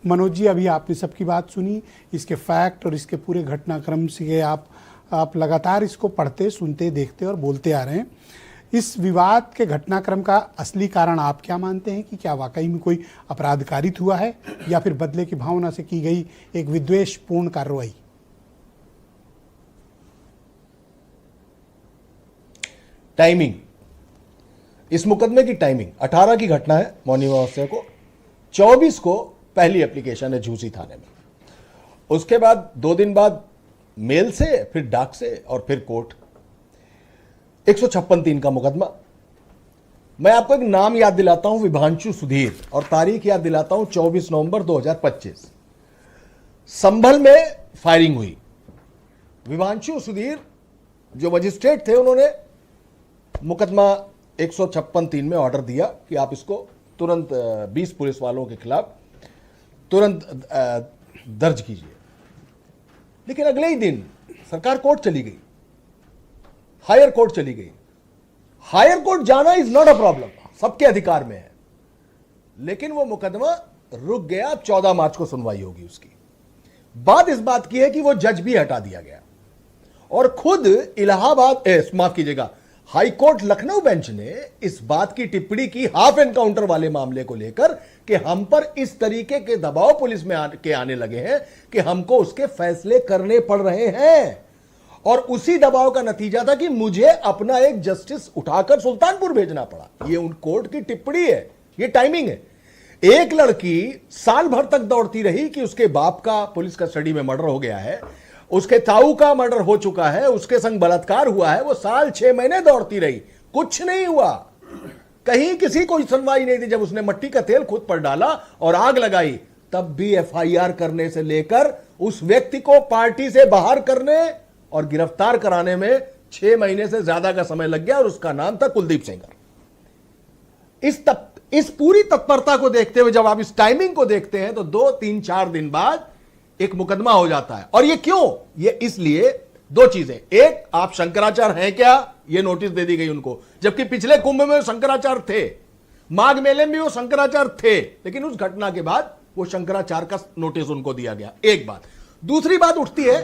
मनोज जी, अभी आपने सबकी बात सुनी, इसके फैक्ट और इसके पूरे घटनाक्रम से आप लगातार इसको पढ़ते, सुनते, देखते और बोलते आ रहे हैं। इस विवाद के घटनाक्रम का असली कारण आप क्या मानते हैं कि क्या वाकई में कोई अपराध कारित हुआ है या फिर बदले की भावना से की गई एक विद्वेषपूर्ण कार्रवाई? टाइमिंग, इस मुकदमे की टाइमिंग 18 की घटना है मौनी अमावस्या को, 24 को पहली एप्लीकेशन है झूसी थाने में, उसके बाद 2 दिन बाद मेल से, फिर डाक से और फिर कोर्ट। 156(3) का मुकदमा। मैं आपको एक नाम याद दिलाता हूं, विभांशु सुधीर, और तारीख याद दिलाता हूं 24 नवंबर 2025। संभल में फायरिंग हुई। विभांशु सुधीर जो मजिस्ट्रेट थे, उन्होंने मुकदमा 156(3) में ऑर्डर दिया कि आप इसको तुरंत 20 पुलिस वालों के खिलाफ तुरंत दर्ज कीजिए। लेकिन अगले ही दिन सरकार कोर्ट चली गई, हायर कोर्ट चली गई। हायर कोर्ट जाना इज नॉट अ प्रॉब्लम, सबके अधिकार में है, लेकिन वो मुकदमा रुक गया। 14 मार्च को सुनवाई होगी उसकी। बात इस बात की है कि वो जज भी हटा दिया गया और खुद इलाहाबाद, माफ कीजिएगा, हाई कोर्ट लखनऊ बेंच ने इस बात की टिप्पणी की हाफ एनकाउंटर वाले मामले को लेकर कि हम पर इस तरीके के दबाव पुलिस में आने लगे हैं कि हमको उसके फैसले करने पड़ रहे हैं, और उसी दबाव का नतीजा था कि मुझे अपना एक जस्टिस उठाकर सुल्तानपुर भेजना पड़ा। ये उन कोर्ट की टिप्पणी है, ये टाइमिंग है। एक लड़की साल भर तक दौड़ती रही कि उसके बाप का पुलिस कस्टडी में मर्डर हो गया है, उसके ताऊ का मर्डर हो चुका है, उसके संग बलात्कार हुआ है, वो साल 6 महीने दौड़ती रही, कुछ नहीं हुआ, कहीं किसी को सुनवाई नहीं थी। जब उसने मट्टी का तेल खुद पर डाला और आग लगाई, तब भी एफआईआर करने से लेकर उस व्यक्ति को पार्टी से बाहर करने और गिरफ्तार कराने में 6 महीने से ज्यादा का समय लग गया, और उसका नाम था कुलदीप सेंगर। इस पूरी तत्परता को देखते हुए जब आप इस टाइमिंग को देखते हैं तो 2, 3, 4 दिन बाद एक मुकदमा हो जाता है। और ये क्यों? ये इसलिए 2 चीजें। एक, आप शंकराचार्य हैं क्या, ये नोटिस दे दी गई उनको, जबकि पिछले कुंभ में शंकराचार्य थे, माघ मेले में वो शंकराचार्य थे, लेकिन उस घटना के बाद वो शंकराचार्य का नोटिस उनको दिया गया। एक बात। दूसरी बात उठती है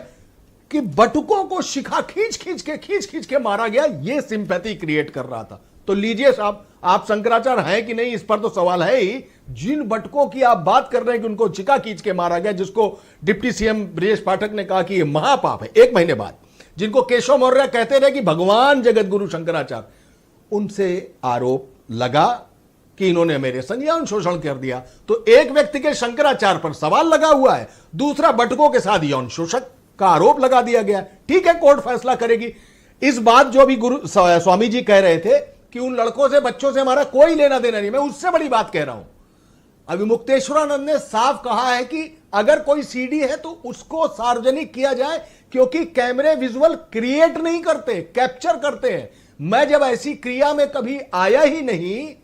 कि बटुकों को शिखा खींच खींच के मारा गया, ये सिंपैथी क्रिएट कर रहा था। तो लीजिए साहब, आप शंकराचार्य हैं कि नहीं, इस पर तो सवाल है ही। जिन बटुकों की आप बात कर रहे हैं कि उनको शिखा खींच के मारा गया, जिसको डिप्टी सीएम ब्रजेश पाठक ने कहा कि ये महापाप है 1 महीने बाद, जिनको केशव मौर्य कहते रहे कि भगवान जगत गुरु शंकराचार्य, उनसे आरोप लगा कि इन्होंने मेरे संग यौन शोषण कर दिया। तो एक व्यक्ति के शंकराचार्य पर सवाल लगा हुआ है, दूसरा बटुकों के साथ यौन शोषण का आरोप लगा दिया गया। ठीक है, कोर्ट फैसला करेगी। इस बात जो अभी गुरु स्वामी जी कह रहे थे कि उन लड़कों से, बच्चों से हमारा कोई लेना देना नहीं, मैं उससे बड़ी बात कह रहा हूं। अभी मुक्तेश्वरानंद ने साफ कहा है कि अगर कोई सीडी है तो उसको सार्वजनिक किया जाए, क्योंकि कैमरे विजुअल क्रिएट नहीं करते, कैप्चर करते हैं। मैं जब ऐसी क्रिया में कभी आया ही नहीं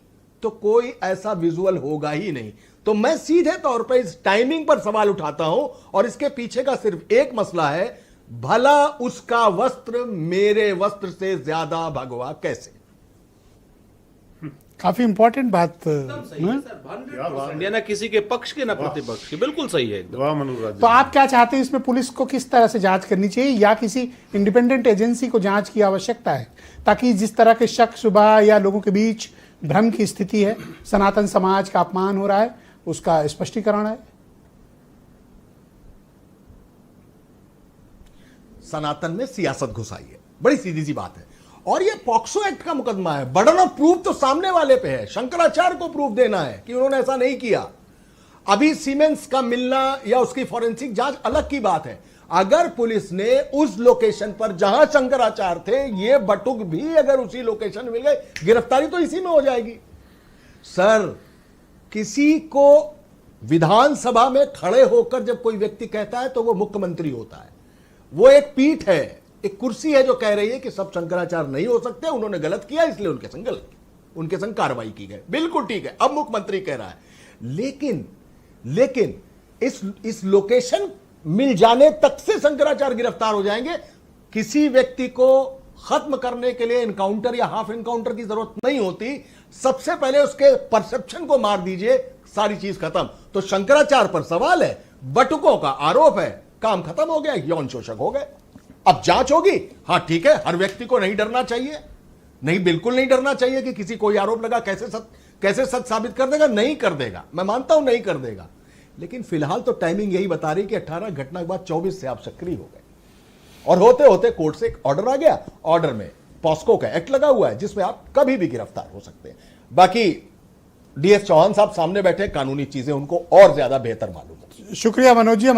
तो कोई ऐसा विजुअल होगा ही नहीं। तो मैं सीधे तौर पर इस टाइमिंग पर सवाल उठाता हूं, और इसके पीछे का सिर्फ एक मसला है, भला उसका वस्त्र मेरे वस्त्र से ज्यादा भगवा कैसे। काफी इंपॉर्टेंट बात है ना, किसी के पक्ष के ना प्रतिपक्ष के, बिल्कुल सही है एकदम। तो आप क्या चाहते हैं, इसमें पुलिस को किस तरह से जांच करनी चाहिए, या किसी इंडिपेंडेंट एजेंसी को जांच की आवश्यकता है, ताकि जिस तरह के शक शुबा या लोगों के बीच भ्रम की स्थिति है, सनातन समाज का अपमान हो रहा है, उसका स्पष्टीकरण है? सनातन में सियासत घुसाई है, बड़ी सीधी सी बात है। और ये पॉक्सो एक्ट का मुकदमा है, बर्डन ऑफ प्रूफ तो सामने वाले पे है, शंकराचार्य को प्रूफ देना है कि उन्होंने ऐसा नहीं किया। अभी सीमेंस का मिलना या उसकी फॉरेंसिक जांच अलग की बात है। अगर पुलिस ने उस लोकेशन पर जहां शंकराचार्य थे, ये बटुक भी अगर उसी लोकेशन मिल गए, गिरफ्तारी तो इसी में हो जाएगी। सर, किसी को विधानसभा में खड़े होकर जब कोई व्यक्ति कहता है तो वो मुख्यमंत्री होता है। वो एक पीठ है, एक कुर्सी है जो कह रही है कि सब शंकराचार्य नहीं हो सकते, उन्होंने गलत किया इसलिए उनके संग गलत की, उनके संग कार्रवाई की गई। बिल्कुल ठीक है, अब मुख्यमंत्री कह रहा है। लेकिन इस लोकेशन मिल जाने तक से शंकराचार्य गिरफ्तार हो जाएंगे। किसी व्यक्ति को खत्म करने के लिए एनकाउंटर या हाफ एनकाउंटर की जरूरत नहीं होती। सबसे पहले उसके परसेप्शन को मार दीजिए, सारी चीज खत्म। तो शंकराचार्य पर सवाल है, बटुकों का आरोप है, काम खत्म हो गया, यौन शोषक हो गए। अब जांच होगी, हां ठीक है, हर व्यक्ति को नहीं डरना चाहिए, नहीं बिल्कुल नहीं डरना चाहिए कि किसी कोई आरोप लगा कैसे सच साबित कर देगा, नहीं कर देगा, मैं मानता हूं नहीं कर देगा, लेकिन फिलहाल तो टाइमिंग यही बता रही कि 18 घटना के बाद 24 से आप सक्रिय हो गए और होते होते कोर्ट से एक ऑर्डर आ गया। ऑर्डर में पॉस्को का एक्ट लगा हुआ है जिसमें आप कभी भी गिरफ्तार हो सकते हैं। बाकी डीएस चौहान साहब सामने बैठे, कानूनी चीजें उनको और ज्यादा बेहतर मालूम है। शुक्रिया मनोज जी।